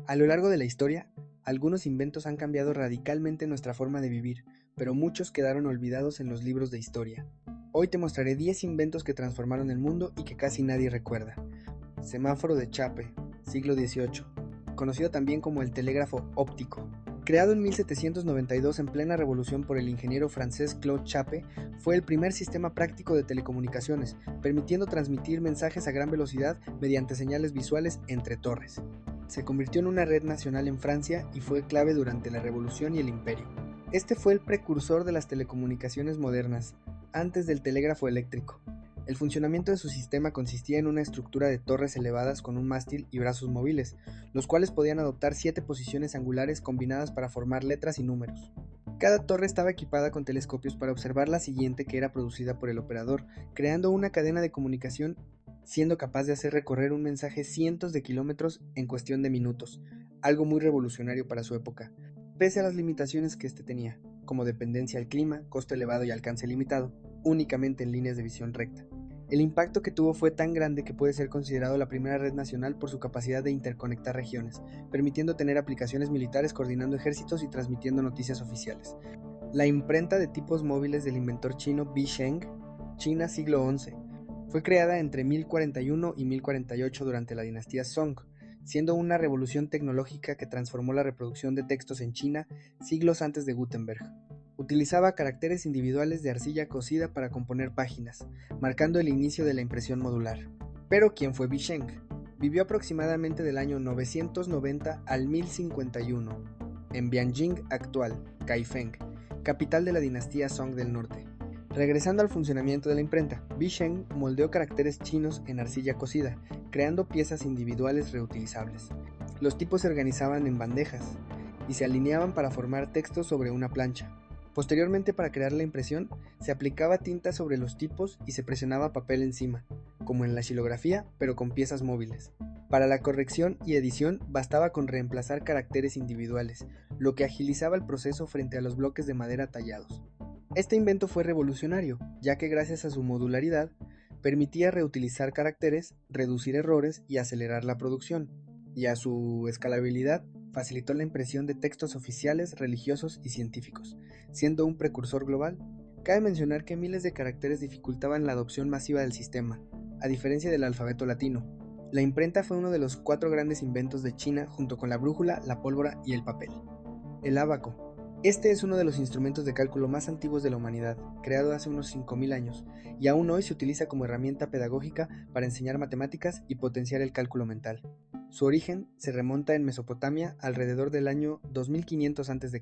A lo largo de la historia, algunos inventos han cambiado radicalmente nuestra forma de vivir, pero muchos quedaron olvidados en los libros de historia. Hoy te mostraré 10 inventos que transformaron el mundo y que casi nadie recuerda. Semáforo de Chappe, siglo XVIII, conocido también como el telégrafo óptico. Creado en 1792 en plena revolución por el ingeniero francés Claude Chappe, fue el primer sistema práctico de telecomunicaciones, permitiendo transmitir mensajes a gran velocidad mediante señales visuales entre torres. Se convirtió en una red nacional en Francia y fue clave durante la Revolución y el Imperio. Este fue el precursor de las telecomunicaciones modernas, antes del telégrafo eléctrico. El funcionamiento de su sistema consistía en una estructura de torres elevadas con un mástil y brazos móviles, los cuales podían adoptar 7 posiciones angulares combinadas para formar letras y números. Cada torre estaba equipada con telescopios para observar la siguiente que era producida por el operador, creando una cadena de comunicación siendo capaz de hacer recorrer un mensaje cientos de kilómetros en cuestión de minutos, algo muy revolucionario para su época, pese a las limitaciones que este tenía, como dependencia al clima, costo elevado y alcance limitado, únicamente en líneas de visión recta. El impacto que tuvo fue tan grande que puede ser considerado la primera red nacional por su capacidad de interconectar regiones, permitiendo tener aplicaciones militares coordinando ejércitos y transmitiendo noticias oficiales. La imprenta de tipos móviles del inventor chino Bi Sheng, China siglo XI, fue creada entre 1041 y 1048 durante la dinastía Song, siendo una revolución tecnológica que transformó la reproducción de textos en China siglos antes de Gutenberg. Utilizaba caracteres individuales de arcilla cocida para componer páginas, marcando el inicio de la impresión modular. Pero ¿quién fue Bi Sheng? Vivió aproximadamente del año 990 al 1051 en Bianjing actual, Kaifeng, capital de la dinastía Song del norte. Regresando al funcionamiento de la imprenta, Bi Sheng moldeó caracteres chinos en arcilla cocida, creando piezas individuales reutilizables. Los tipos se organizaban en bandejas y se alineaban para formar textos sobre una plancha. Posteriormente, para crear la impresión, se aplicaba tinta sobre los tipos y se presionaba papel encima, como en la xilografía, pero con piezas móviles. Para la corrección y edición bastaba con reemplazar caracteres individuales, lo que agilizaba el proceso frente a los bloques de madera tallados. Este invento fue revolucionario, ya que gracias a su modularidad, permitía reutilizar caracteres, reducir errores y acelerar la producción, y a su escalabilidad facilitó la impresión de textos oficiales, religiosos y científicos, siendo un precursor global. Cabe mencionar que miles de caracteres dificultaban la adopción masiva del sistema, a diferencia del alfabeto latino. La imprenta fue uno de los 4 grandes inventos de China junto con la brújula, la pólvora y el papel. El ábaco. Este es uno de los instrumentos de cálculo más antiguos de la humanidad, creado hace unos 5000 años, y aún hoy se utiliza como herramienta pedagógica para enseñar matemáticas y potenciar el cálculo mental. Su origen se remonta en Mesopotamia alrededor del año 2500 a.C.,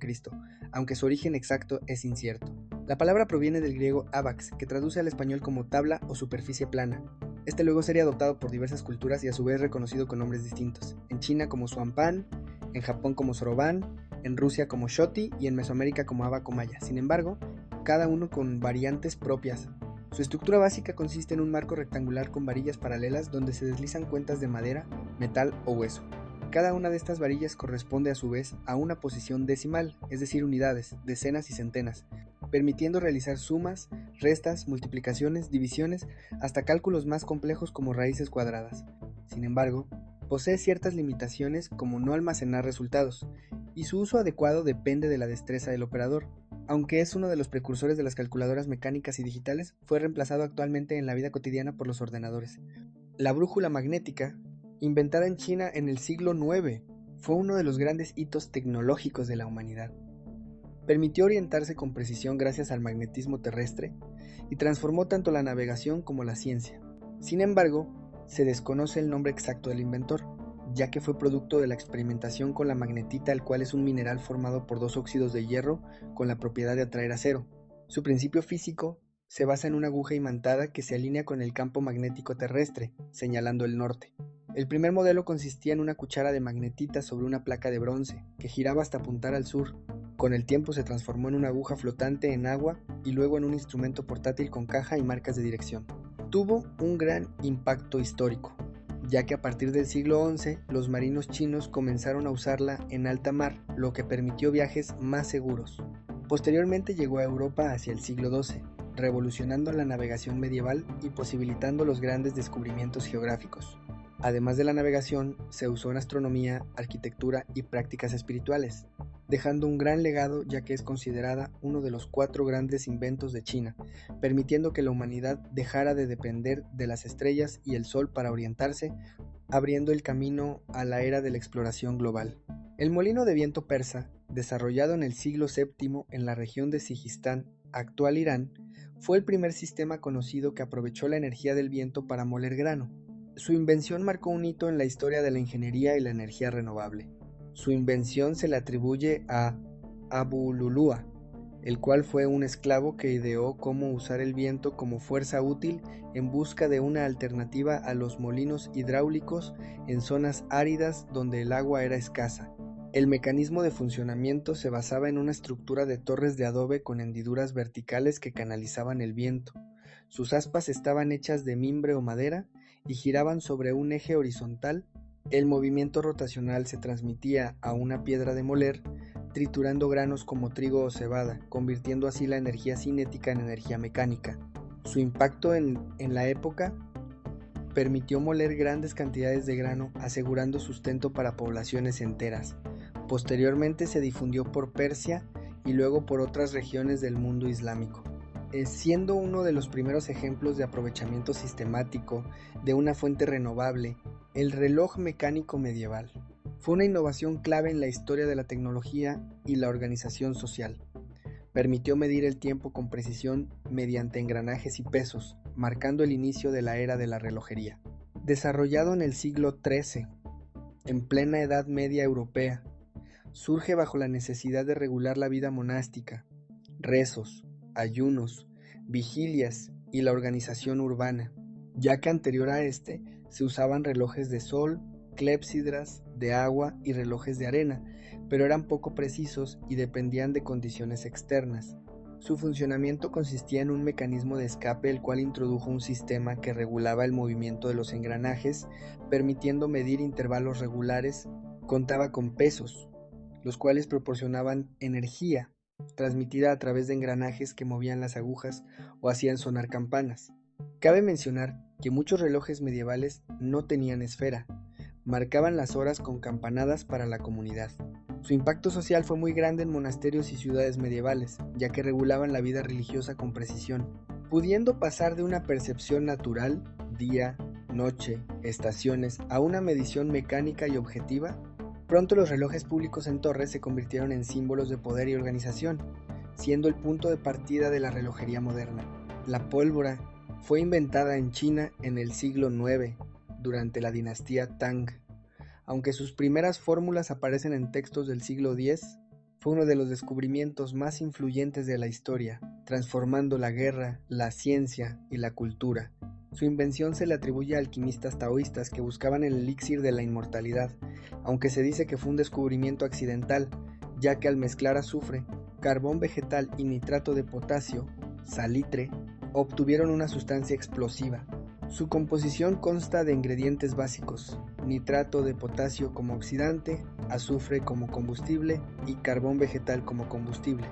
aunque su origen exacto es incierto. La palabra proviene del griego ábax, que traduce al español como tabla o superficie plana. Este luego sería adoptado por diversas culturas y a su vez reconocido con nombres distintos, en China como Xuanpan, en Japón como Soroban, en Rusia como Shoti y en Mesoamérica como abaco maya. Sin embargo, cada uno con variantes propias. Su estructura básica consiste en un marco rectangular con varillas paralelas donde se deslizan cuentas de madera, metal o hueso. Cada una de estas varillas corresponde a su vez a una posición decimal, es decir, unidades, decenas y centenas, permitiendo realizar sumas, restas, multiplicaciones, divisiones, hasta cálculos más complejos como raíces cuadradas. Sin embargo, posee ciertas limitaciones como no almacenar resultados, y su uso adecuado depende de la destreza del operador. Aunque es uno de los precursores de las calculadoras mecánicas y digitales, fue reemplazado actualmente en la vida cotidiana por los ordenadores. La brújula magnética, inventada en China en el siglo IX, fue uno de los grandes hitos tecnológicos de la humanidad. Permitió orientarse con precisión gracias al magnetismo terrestre y transformó tanto la navegación como la ciencia. Sin embargo, se desconoce el nombre exacto del inventor, ya que fue producto de la experimentación con la magnetita, el cual es un mineral formado por 2 óxidos de hierro con la propiedad de atraer acero. Su principio físico se basa en una aguja imantada que se alinea con el campo magnético terrestre, señalando el norte. El primer modelo consistía en una cuchara de magnetita sobre una placa de bronce, que giraba hasta apuntar al sur. Con el tiempo se transformó en una aguja flotante en agua y luego en un instrumento portátil con caja y marcas de dirección. Tuvo un gran impacto histórico, ya que a partir del siglo XI los marinos chinos comenzaron a usarla en alta mar, lo que permitió viajes más seguros. Posteriormente llegó a Europa hacia el siglo XII, revolucionando la navegación medieval y posibilitando los grandes descubrimientos geográficos. Además de la navegación, se usó en astronomía, arquitectura y prácticas espirituales, dejando un gran legado ya que es considerada uno de los 4 grandes inventos de China, permitiendo que la humanidad dejara de depender de las estrellas y el sol para orientarse, abriendo el camino a la era de la exploración global. El molino de viento persa, desarrollado en el siglo VII en la región de Sijistán, actual Irán, fue el primer sistema conocido que aprovechó la energía del viento para moler grano. Su invención marcó un hito en la historia de la ingeniería y la energía renovable. Su invención se le atribuye a Abu Lulúa, el cual fue un esclavo que ideó cómo usar el viento como fuerza útil en busca de una alternativa a los molinos hidráulicos en zonas áridas donde el agua era escasa. El mecanismo de funcionamiento se basaba en una estructura de torres de adobe con hendiduras verticales que canalizaban el viento. Sus aspas estaban hechas de mimbre o madera y giraban sobre un eje horizontal. El movimiento rotacional se transmitía a una piedra de moler, triturando granos como trigo o cebada, convirtiendo así la energía cinética en energía mecánica. Su impacto en la época permitió moler grandes cantidades de grano, asegurando sustento para poblaciones enteras. Posteriormente se difundió por Persia y luego por otras regiones del mundo islámico, siendo uno de los primeros ejemplos de aprovechamiento sistemático de una fuente renovable, el reloj mecánico medieval. Fue una innovación clave en la historia de la tecnología y la organización social. Permitió medir el tiempo con precisión mediante engranajes y pesos, marcando el inicio de la era de la relojería. Desarrollado en el siglo XIII, en plena Edad Media europea, surge bajo la necesidad de regular la vida monástica, rezos, ayunos, vigilias y la organización urbana, ya que anterior a este se usaban relojes de sol, clepsidras, de agua y relojes de arena, pero eran poco precisos y dependían de condiciones externas. Su funcionamiento consistía en un mecanismo de escape el cual introdujo un sistema que regulaba el movimiento de los engranajes, permitiendo medir intervalos regulares. Contaba con pesos, los cuales proporcionaban energía, transmitida a través de engranajes que movían las agujas o hacían sonar campanas. Cabe mencionar que muchos relojes medievales no tenían esfera, marcaban las horas con campanadas para la comunidad. Su impacto social fue muy grande en monasterios y ciudades medievales, ya que regulaban la vida religiosa con precisión, pudiendo pasar de una percepción natural, día, noche, estaciones, a una medición mecánica y objetiva. Pronto los relojes públicos en torres se convirtieron en símbolos de poder y organización, siendo el punto de partida de la relojería moderna. La pólvora fue inventada en China en el siglo IX, durante la dinastía Tang. Aunque sus primeras fórmulas aparecen en textos del siglo X, fue uno de los descubrimientos más influyentes de la historia, transformando la guerra, la ciencia y la cultura. Su invención se le atribuye a alquimistas taoístas que buscaban el elixir de la inmortalidad, aunque se dice que fue un descubrimiento accidental, ya que al mezclar azufre, carbón vegetal y nitrato de potasio, salitre, obtuvieron una sustancia explosiva. Su composición consta de ingredientes básicos: nitrato de potasio como oxidante, azufre como combustible y carbón vegetal como combustible.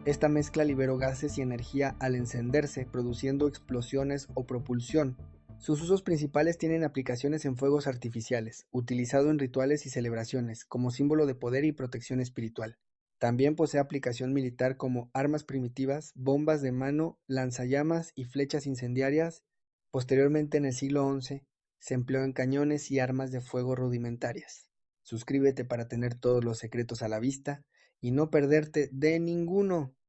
Esta mezcla liberó gases y energía al encenderse, produciendo explosiones o propulsión. Sus usos principales tienen aplicaciones en fuegos artificiales, utilizado en rituales y celebraciones, como símbolo de poder y protección espiritual. También posee aplicación militar como armas primitivas, bombas de mano, lanzallamas y flechas incendiarias. Posteriormente, en el siglo XI, se empleó en cañones y armas de fuego rudimentarias. Suscríbete para tener todos los secretos a la vista y no perderte de ninguno.